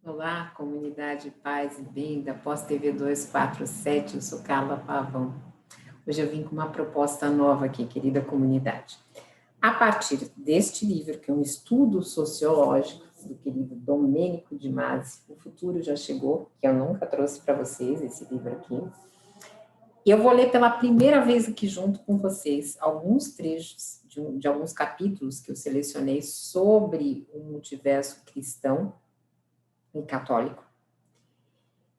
Olá, comunidade Paz e Bem da Pós-TV 247, eu sou Carla Pavão. Hoje eu vim com uma proposta nova aqui, querida comunidade. A partir deste livro, que é um estudo sociológico do querido Domênico de Masi, O Futuro Já Chegou, que eu nunca trouxe para vocês, esse livro aqui. Eu vou ler pela primeira vez aqui junto com vocês alguns trechos de alguns capítulos que eu selecionei sobre o multiverso cristão e católico.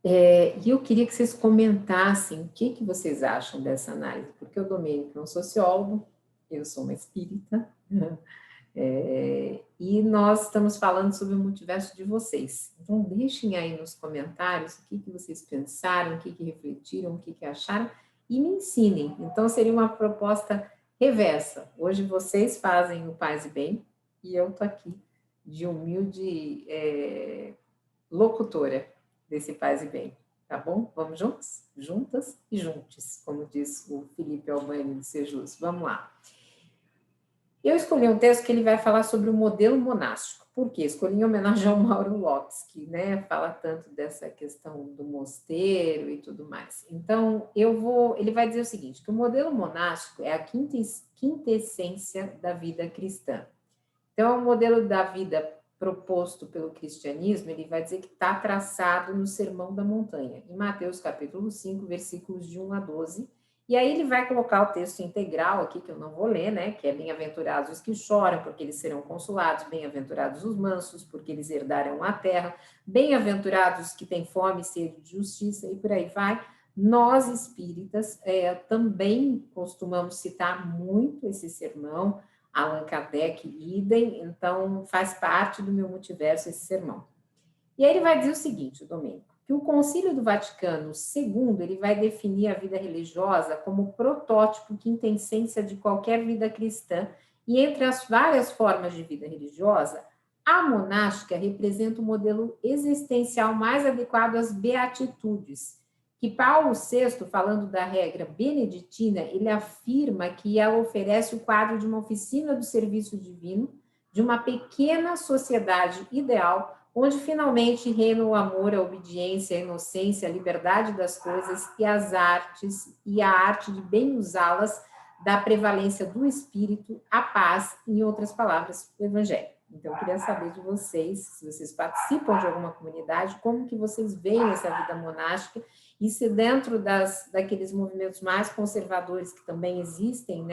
E eu queria que vocês comentassem o que vocês acham dessa análise, porque o Domênico é um sociólogo, eu sou uma espírita, e nós estamos falando sobre o multiverso de vocês. Então, deixem aí nos comentários o que vocês pensaram, o que refletiram, o que acharam, e me ensinem. Então, seria uma proposta reversa. Hoje vocês fazem o Paz e Bem, e eu estou aqui de humilde locutora desse Paz e Bem, tá bom? Vamos juntos? Juntas e juntos, como diz o Felipe Albani de Sejus. Vamos lá. Eu escolhi um texto que ele vai falar sobre o modelo monástico. Por quê? Escolhi em homenagem ao Mauro Lopes, que fala tanto dessa questão do mosteiro e tudo mais. Então, ele vai dizer o seguinte, que o modelo monástico é a quintessência da vida cristã. Então, o modelo da vida proposto pelo cristianismo, ele vai dizer que está traçado no Sermão da Montanha, em Mateus capítulo 5, versículos de 1 a 12, e aí ele vai colocar o texto integral aqui, que eu não vou ler, que é bem-aventurados os que choram, porque eles serão consolados, bem-aventurados os mansos, porque eles herdarão a terra, bem-aventurados os que têm fome e sede de justiça, e por aí vai. Nós, espíritas, também costumamos citar muito esse sermão, Allan Kardec, idem, então faz parte do meu multiverso esse sermão. E aí ele vai dizer o seguinte, o Domênico, que o Concílio do Vaticano II, ele vai definir a vida religiosa como protótipo quintessência de qualquer vida cristã, e entre as várias formas de vida religiosa, a monástica representa o modelo existencial mais adequado às beatitudes, que Paulo VI, falando da regra beneditina, ele afirma que ela oferece o quadro de uma oficina do serviço divino, de uma pequena sociedade ideal, onde finalmente reina o amor, a obediência, a inocência, a liberdade das coisas e as artes, e a arte de bem usá-las, da prevalência do espírito, a paz, em outras palavras, o evangelho. Então, eu queria saber de vocês, se vocês participam de alguma comunidade, como que vocês veem essa vida monástica, e se dentro daqueles movimentos mais conservadores que também existem,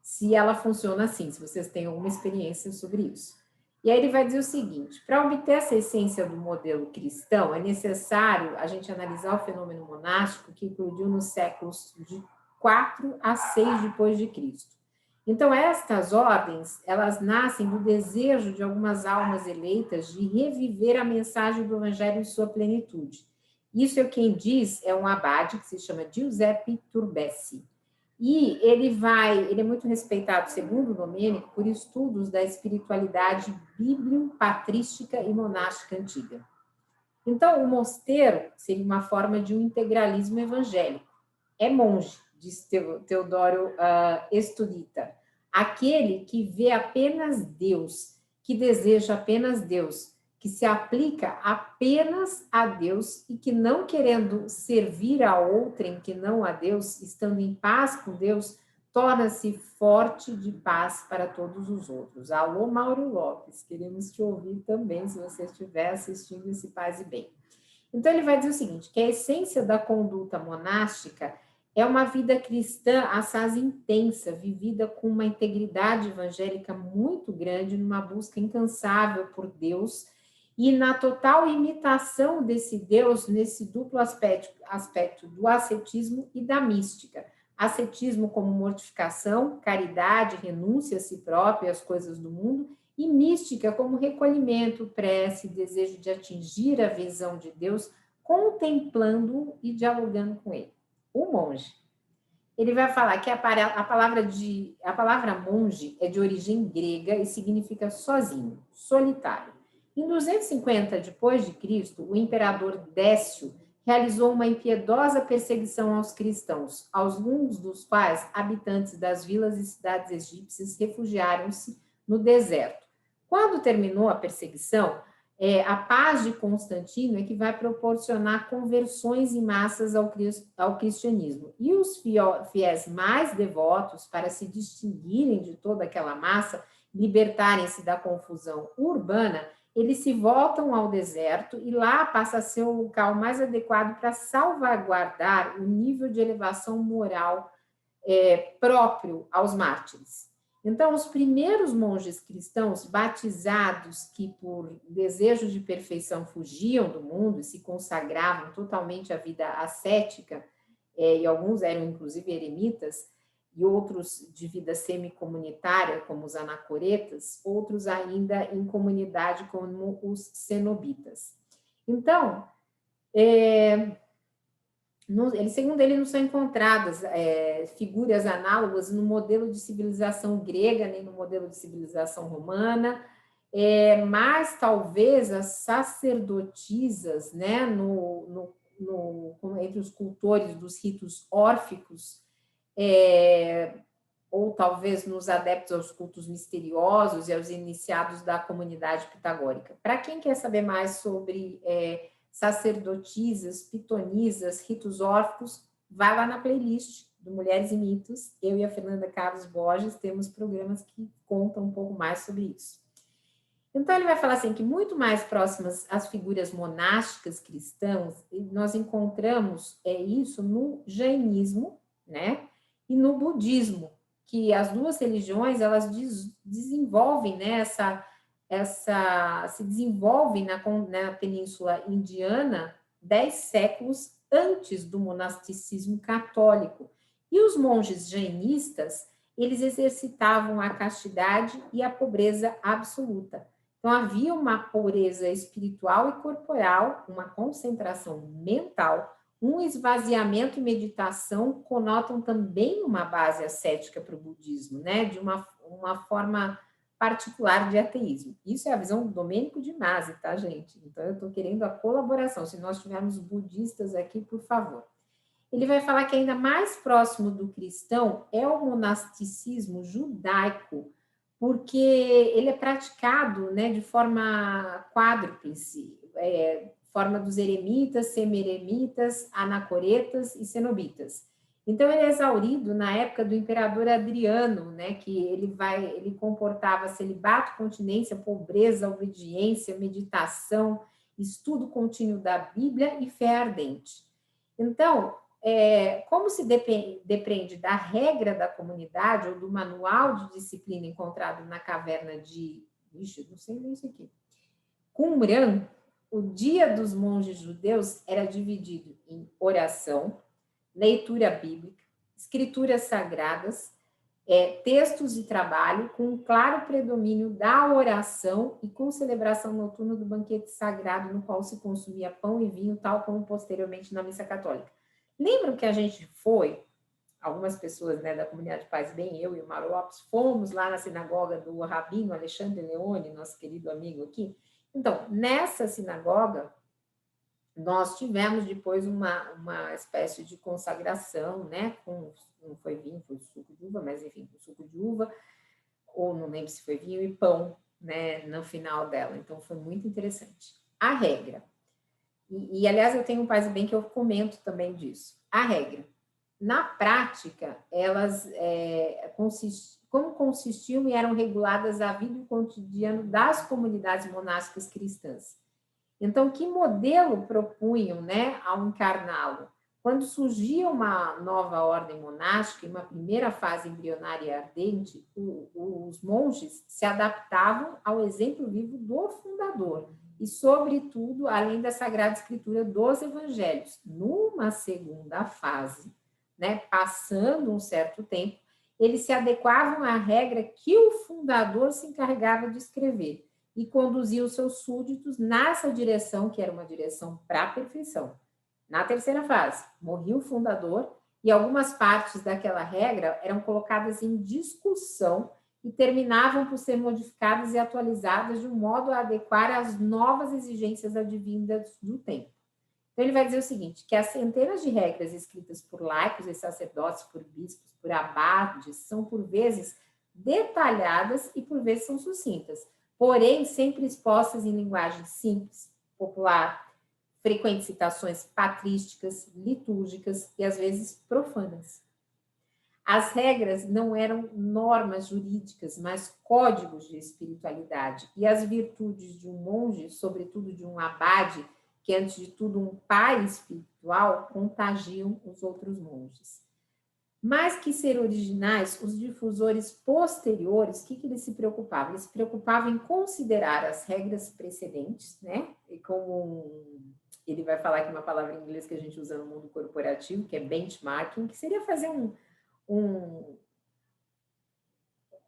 se ela funciona assim, se vocês têm alguma experiência sobre isso. E aí ele vai dizer o seguinte, para obter essa essência do modelo cristão, é necessário a gente analisar o fenômeno monástico que eclodiu nos séculos de 4 a 6 depois de Cristo. Então, estas ordens, elas nascem do desejo de algumas almas eleitas de reviver a mensagem do Evangelho em sua plenitude. Isso é quem diz, é um abade que se chama Giuseppe Turbessi. E ele é muito respeitado, segundo o Domênico, por estudos da espiritualidade biblio-patrística e monástica antiga. Então, o mosteiro seria uma forma de um integralismo evangélico. É monge, diz Teodoro Estudita, aquele que vê apenas Deus, que deseja apenas Deus, que se aplica apenas a Deus e que não querendo servir a outrem que não a Deus, estando em paz com Deus, torna-se forte de paz para todos os outros. Alô, Mauro Lopes, queremos te ouvir também, se você estiver assistindo esse Paz e Bem. Então, ele vai dizer o seguinte, que a essência da conduta monástica é uma vida cristã assaz intensa, vivida com uma integridade evangélica muito grande, numa busca incansável por Deus e na total imitação desse Deus nesse duplo aspecto do ascetismo e da mística. Ascetismo como mortificação, caridade, renúncia a si próprio e às coisas do mundo, e mística como recolhimento, prece, desejo de atingir a visão de Deus, contemplando-o e dialogando com ele. O monge. Ele vai falar que a palavra monge é de origem grega e significa sozinho, solitário. Em 250 depois de Cristo, o imperador Décio realizou uma impiedosa perseguição aos cristãos, alguns dos quais habitantes das vilas e cidades egípcias refugiaram-se no deserto. Quando terminou a perseguição, A paz de Constantino é que vai proporcionar conversões em massas ao cristianismo. E os fiéis mais devotos, para se distinguirem de toda aquela massa, libertarem-se da confusão urbana, eles se voltam ao deserto e lá passa a ser o local mais adequado para salvaguardar o nível de elevação moral próprio aos mártires. Então, os primeiros monges cristãos batizados que, por desejo de perfeição, fugiam do mundo e se consagravam totalmente à vida ascética, e alguns eram inclusive eremitas, e outros de vida semicomunitária, como os anacoretas, outros ainda em comunidade, como os cenobitas. Então, segundo ele, não são encontradas figuras análogas no modelo de civilização grega, nem no modelo de civilização romana, mas talvez as sacerdotisas, né, entre os cultores dos ritos órficos, ou talvez nos adeptos aos cultos misteriosos e aos iniciados da comunidade pitagórica. Para quem quer saber mais sobre sacerdotisas, pitonisas, ritos órficos, vai lá na playlist do Mulheres e Mitos. Eu e a Fernanda Carlos Borges temos programas que contam um pouco mais sobre isso. Então, ele vai falar assim, que muito mais próximas às figuras monásticas cristãs, nós encontramos isso no jainismo, né, e no budismo, que as duas religiões, elas desenvolvem, né, se desenvolve na Península Indiana 10 séculos antes do monasticismo católico. E os monges jainistas, eles exercitavam a castidade e a pobreza absoluta. Então, havia uma pureza espiritual e corporal, uma concentração mental, um esvaziamento e meditação conotam também uma base ascética para o budismo, né? De uma forma particular de ateísmo. Isso é a visão do Domênico de Masi, tá, gente? Então, eu estou querendo a colaboração. Se nós tivermos budistas aqui, por favor. Ele vai falar que ainda mais próximo do cristão é o monasticismo judaico, porque ele é praticado, né, de forma quádruplice, forma dos eremitas, semi-eremitas, anacoretas e cenobitas. Então, ele é exaurido na época do imperador Adriano, né, que ele comportava celibato, continência, pobreza, obediência, meditação, estudo contínuo da Bíblia e fé ardente. Então, como se depende da regra da comunidade ou do manual de disciplina encontrado na caverna de... Ixi, não sei nem isso aqui. Qumran, o dia dos monges judeus era dividido em oração, leitura bíblica, escrituras sagradas, textos de trabalho, com um claro predomínio da oração e com celebração noturna do banquete sagrado, no qual se consumia pão e vinho, tal como posteriormente na missa católica. Lembram que a gente foi, algumas pessoas, né, da comunidade Paz Bem, eu e o Mário Lopes, fomos lá na sinagoga do Rabino Alexandre Leone, nosso querido amigo aqui? Então, nessa sinagoga, nós tivemos depois uma espécie de consagração, né, não foi vinho, foi suco de uva, mas enfim, suco de uva, ou não lembro se foi vinho e pão, né, no final dela. Então, foi muito interessante. A regra. Aliás, eu tenho um Paz e Bem que eu comento também disso. A regra. Na prática, elas como consistiam e eram reguladas a vida e o cotidiano das comunidades monásticas cristãs. Então, que modelo propunham, né, ao encarná-lo? Quando surgia uma nova ordem monástica, em uma primeira fase embrionária e ardente, os monges se adaptavam ao exemplo vivo do fundador e, sobretudo, além da Sagrada Escritura dos Evangelhos. Numa segunda fase, né, passando um certo tempo, eles se adequavam à regra que o fundador se encarregava de escrever e conduzia os seus súditos nessa direção, que era uma direção para a perfeição. Na terceira fase, morria o fundador e algumas partes daquela regra eram colocadas em discussão e terminavam por ser modificadas e atualizadas de um modo a adequar às novas exigências advindas do tempo. Então, ele vai dizer o seguinte, que as centenas de regras escritas por laicos e sacerdotes, por bispos, por abades, são por vezes detalhadas e por vezes são sucintas, porém sempre expostas em linguagem simples, popular, frequentes citações patrísticas, litúrgicas e às vezes profanas. As regras não eram normas jurídicas, mas códigos de espiritualidade. E as virtudes de um monge, sobretudo de um abade, que é, antes de tudo um pai espiritual, contagiam os outros monges. Mais que ser originais, os difusores posteriores, o que eles se preocupavam? Eles se preocupavam em considerar as regras precedentes, né? E como ele vai falar aqui uma palavra em inglês que a gente usa no mundo corporativo, que é benchmarking, que seria fazer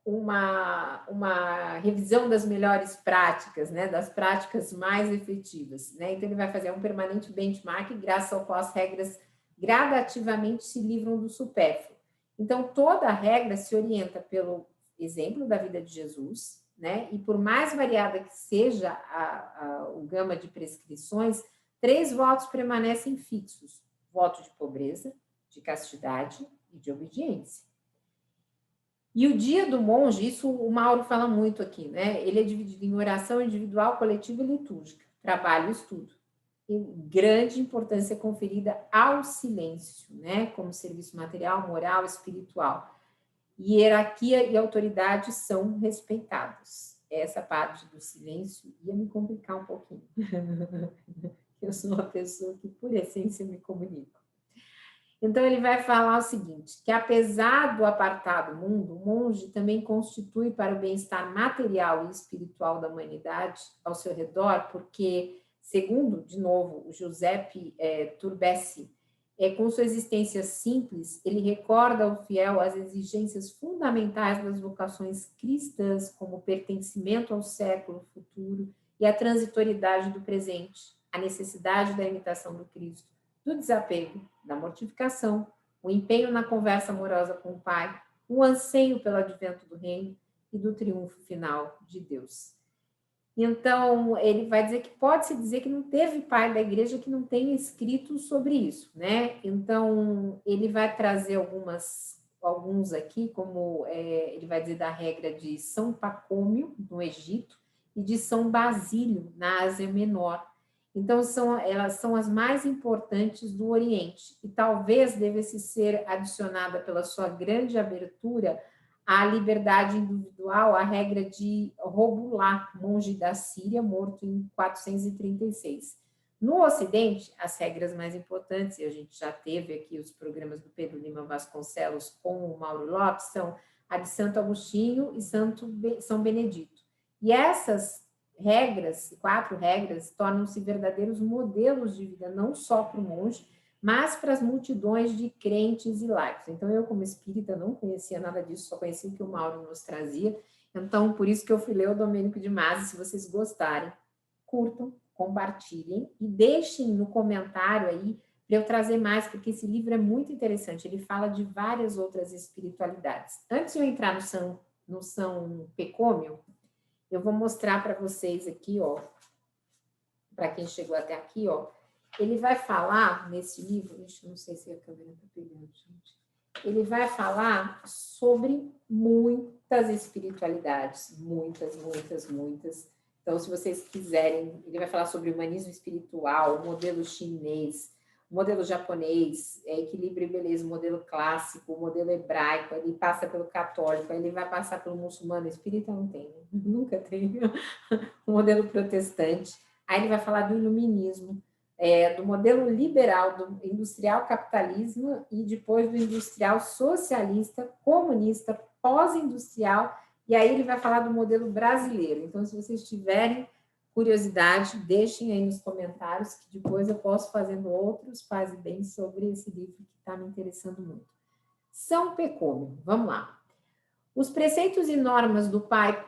uma revisão das melhores práticas, né, das práticas mais efetivas, né? Então ele vai fazer um permanente benchmark, graças ao qual as regras gradativamente se livram do supérfluo. Então toda regra se orienta pelo exemplo da vida de Jesus, né? E por mais variada que seja o gama de prescrições, 3 votos permanecem fixos: voto de pobreza, de castidade e de obediência. E o dia do monge, isso o Mauro fala muito aqui, né? Ele é dividido em oração individual, coletiva e litúrgica, trabalho e estudo. E grande importância conferida ao silêncio, né? Como serviço material, moral, espiritual. Hierarquia e autoridade são respeitados. Essa parte do silêncio ia me complicar um pouquinho. Eu sou uma pessoa que, por essência, me comunico. Então, ele vai falar o seguinte, que apesar do apartado mundo, o monge também constitui para o bem-estar material e espiritual da humanidade ao seu redor, porque, segundo, de novo, o Giuseppe Turbessi, com sua existência simples, ele recorda ao fiel as exigências fundamentais das vocações cristãs, como o pertencimento ao século futuro e a transitoriedade do presente, a necessidade da imitação do Cristo, do desapego, da mortificação, o empenho na conversa amorosa com o Pai, o anseio pelo advento do reino e do triunfo final de Deus. Então, ele vai dizer que pode-se dizer que não teve pai da igreja que não tenha escrito sobre isso, né? Então, ele vai trazer alguns aqui, como ele vai dizer da regra de São Pacômio, no Egito, e de São Basílio, na Ásia Menor. Então, elas são as mais importantes do Oriente, e talvez devesse ser adicionada pela sua grande abertura à liberdade individual, a regra de Robulá, monge da Síria, morto em 436. No Ocidente, as regras mais importantes, e a gente já teve aqui os programas do Pedro Lima Vasconcelos com o Mauro Lopes, são a de Santo Agostinho e São Benedito. E essas regras, 4 regras, tornam-se verdadeiros modelos de vida, não só para o monge, mas para as multidões de crentes e laicos. Então, eu, como espírita, não conhecia nada disso, só conhecia o que o Mauro nos trazia. Então, por isso que eu fui ler o Domênico de Masi. Se vocês gostarem, curtam, compartilhem e deixem no comentário aí para eu trazer mais, porque esse livro é muito interessante. Ele fala de várias outras espiritualidades. Antes de eu entrar no São Pecômio, eu vou mostrar para vocês aqui, ó, para quem chegou até aqui, ó, ele vai falar nesse livro, não sei se a câmera está pegando, gente. Ele vai falar sobre muitas espiritualidades, muitas. Então, se vocês quiserem, ele vai falar sobre humanismo espiritual, modelo chinês, modelo japonês, equilíbrio e beleza, modelo clássico, modelo hebraico, ele passa pelo católico, ele vai passar pelo muçulmano, espírita não tem, né? Nunca tem, o modelo protestante, aí ele vai falar do iluminismo, do modelo liberal, do industrial capitalismo e depois do industrial socialista, comunista, pós-industrial, e aí ele vai falar do modelo brasileiro. Então, se vocês tiverem curiosidade, deixem aí nos comentários, que depois eu posso fazendo outros faz bem sobre esse livro que está me interessando muito. São Pecômio, vamos lá. Os preceitos e normas do pai...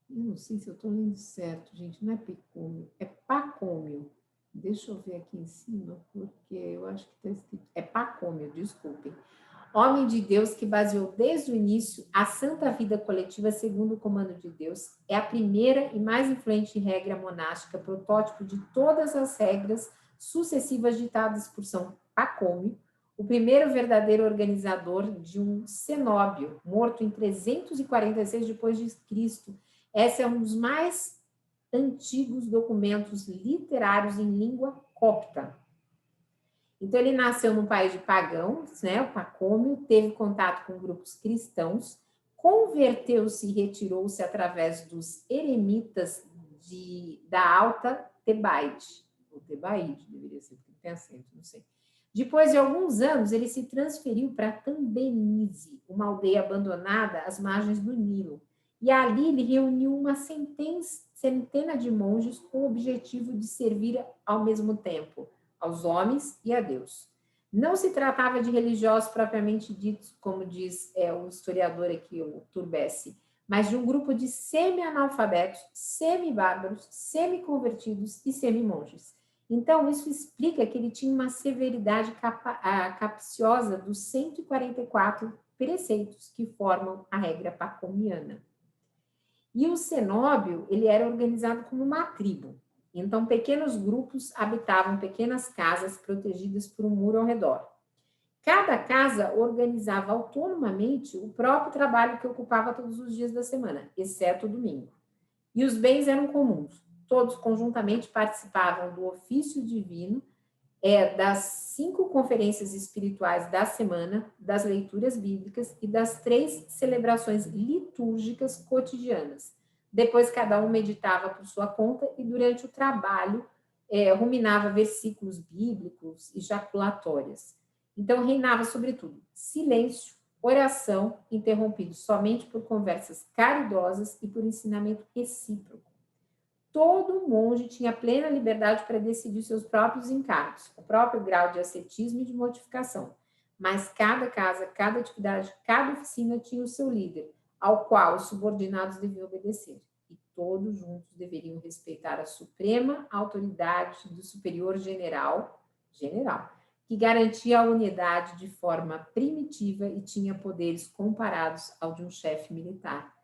Eu não sei se eu estou lendo certo, gente, não é Pecômio, é Pacômio. Deixa eu ver aqui em cima, porque eu acho que está escrito... É Pacômio, desculpem. Homem de Deus que baseou desde o início a santa vida coletiva segundo o comando de Deus, é a primeira e mais influente regra monástica, protótipo de todas as regras sucessivas ditadas por São Pacômio, o primeiro verdadeiro organizador de um cenóbio, morto em 346 depois de Cristo. Esse é um dos mais antigos documentos literários em língua copta. Então, ele nasceu num país de pagãos, né, o Pacômio, teve contato com grupos cristãos, converteu-se e retirou-se através dos eremitas da Alta Tebaide, ou Tebaide, deveria ser, porque tem acento, não sei. Depois de alguns anos, ele se transferiu para Tambenize, uma aldeia abandonada às margens do Nilo. E ali ele reuniu uma centena de monges com o objetivo de servir ao mesmo tempo aos homens e a Deus. Não se tratava de religiosos propriamente ditos, como diz o historiador aqui, o Turbesse, mas de um grupo de semi-analfabetos, semi-bárbaros, semi-convertidos e semi-monges. Então, isso explica que ele tinha uma severidade capciosa dos 144 preceitos que formam a regra pacomiana. E o cenóbio, ele era organizado como uma tribo. Então, pequenos grupos habitavam pequenas casas protegidas por um muro ao redor. Cada casa organizava autonomamente o próprio trabalho que ocupava todos os dias da semana, exceto o domingo. E os bens eram comuns. Todos conjuntamente participavam do ofício divino, das 5 conferências espirituais da semana, das leituras bíblicas e das 3 celebrações litúrgicas cotidianas. Depois, cada um meditava por sua conta e, durante o trabalho, ruminava versículos bíblicos e jaculatórias. Então, reinava, sobretudo, silêncio, oração, interrompido somente por conversas caridosas e por ensinamento recíproco. Todo monge tinha plena liberdade para decidir seus próprios encargos, o próprio grau de ascetismo e de mortificação. Mas cada casa, cada atividade, cada oficina tinha o seu líder, ao qual os subordinados deviam obedecer. E todos juntos deveriam respeitar a suprema autoridade do superior general, que garantia a unidade de forma primitiva e tinha poderes comparados ao de um chefe militar.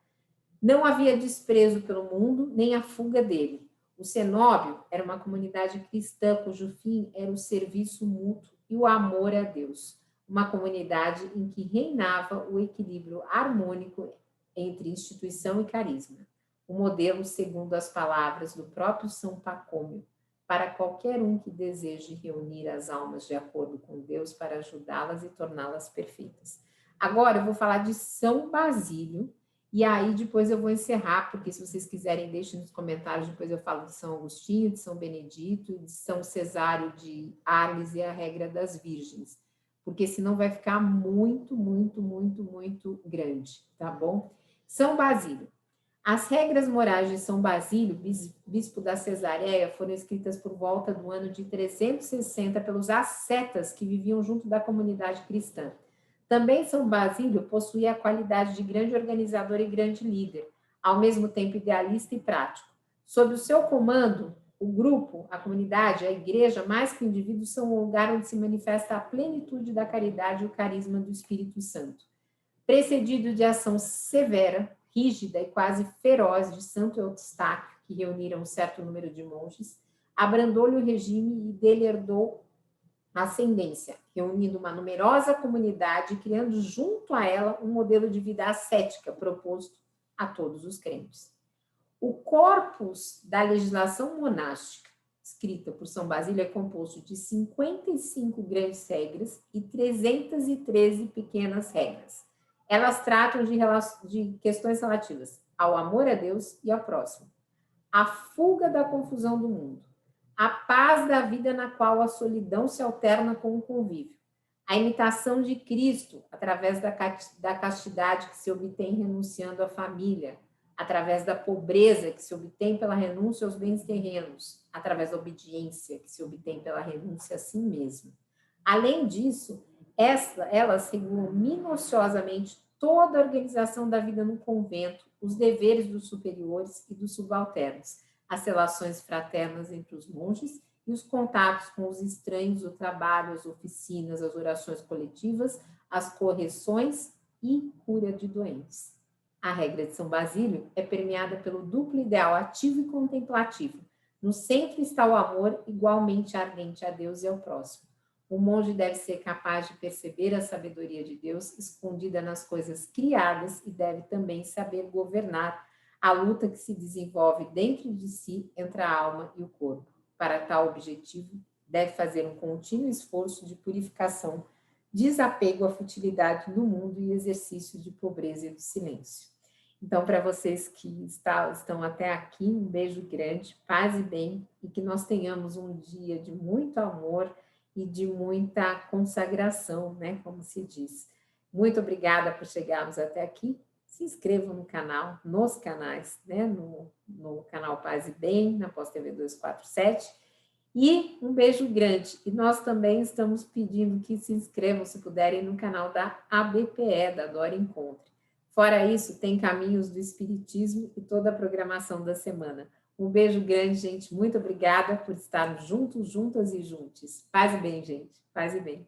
Não havia desprezo pelo mundo, nem a fuga dele. O cenóbio era uma comunidade cristã cujo fim era o serviço mútuo e o amor a Deus. Uma comunidade em que reinava o equilíbrio harmônico entre instituição e carisma. O modelo, segundo as palavras do próprio São Pacômio, para qualquer um que deseje reunir as almas de acordo com Deus para ajudá-las e torná-las perfeitas. Agora eu vou falar de São Basílio, e aí depois eu vou encerrar, porque se vocês quiserem, deixem nos comentários, depois eu falo de São Agostinho, de São Benedito, de São Cesário de Arles e a regra das virgens, porque senão vai ficar muito, muito, muito, muito grande, tá bom? São Basílio. As regras morais de São Basílio, bispo da Cesareia, foram escritas por volta do ano de 360 pelos ascetas que viviam junto da comunidade cristã. Também São Basílio possuía a qualidade de grande organizador e grande líder, ao mesmo tempo idealista e prático. Sob o seu comando, o grupo, a comunidade, a igreja, mais que o indivíduo, são um lugar onde se manifesta a plenitude da caridade e o carisma do Espírito Santo. Precedido de ação severa, rígida e quase feroz de Santo Eustáquio, que reuniram um certo número de monges, abrandou-lhe o regime e dele herdou ascendência, reunindo uma numerosa comunidade e criando junto a ela um modelo de vida ascética proposto a todos os crentes. O corpus da legislação monástica, escrita por São Basílio, é composto de 55 grandes regras e 313 pequenas regras. Elas tratam de questões relativas ao amor a Deus e ao próximo, a fuga da confusão do mundo, a paz da vida na qual a solidão se alterna com o convívio, a imitação de Cristo através da castidade que se obtém renunciando à família, através da pobreza que se obtém pela renúncia aos bens terrenos, através da obediência que se obtém pela renúncia a si mesmo. Além disso, elas regulam minuciosamente toda a organização da vida no convento, os deveres dos superiores e dos subalternos, as relações fraternas entre os monges e os contatos com os estranhos, o trabalho, as oficinas, as orações coletivas, as correções e cura de doentes. A regra de São Basílio é permeada pelo duplo ideal ativo e contemplativo. No centro está o amor igualmente ardente a Deus e ao próximo. O monge deve ser capaz de perceber a sabedoria de Deus escondida nas coisas criadas e deve também saber governar a luta que se desenvolve dentro de si entre a alma e o corpo. Para tal objetivo, deve fazer um contínuo esforço de purificação, desapego à futilidade do mundo e exercício de pobreza e do silêncio. Então, para vocês que estão até aqui, um beijo grande, paz e bem, e que nós tenhamos um dia de muito amor e de muita consagração, né, como se diz. Muito obrigada por chegarmos até aqui. Se inscrevam no canal, nos canais, né, no canal Paz e Bem, na Pós TV 247. E um beijo grande. E nós também estamos pedindo que se inscrevam, se puderem, no canal da ABPE, da Dora Encontre. Fora isso, tem Caminhos do Espiritismo e toda a programação da semana. Um beijo grande, gente. Muito obrigada por estarmos juntos, juntas e juntos. Paz e bem, gente. Paz e bem.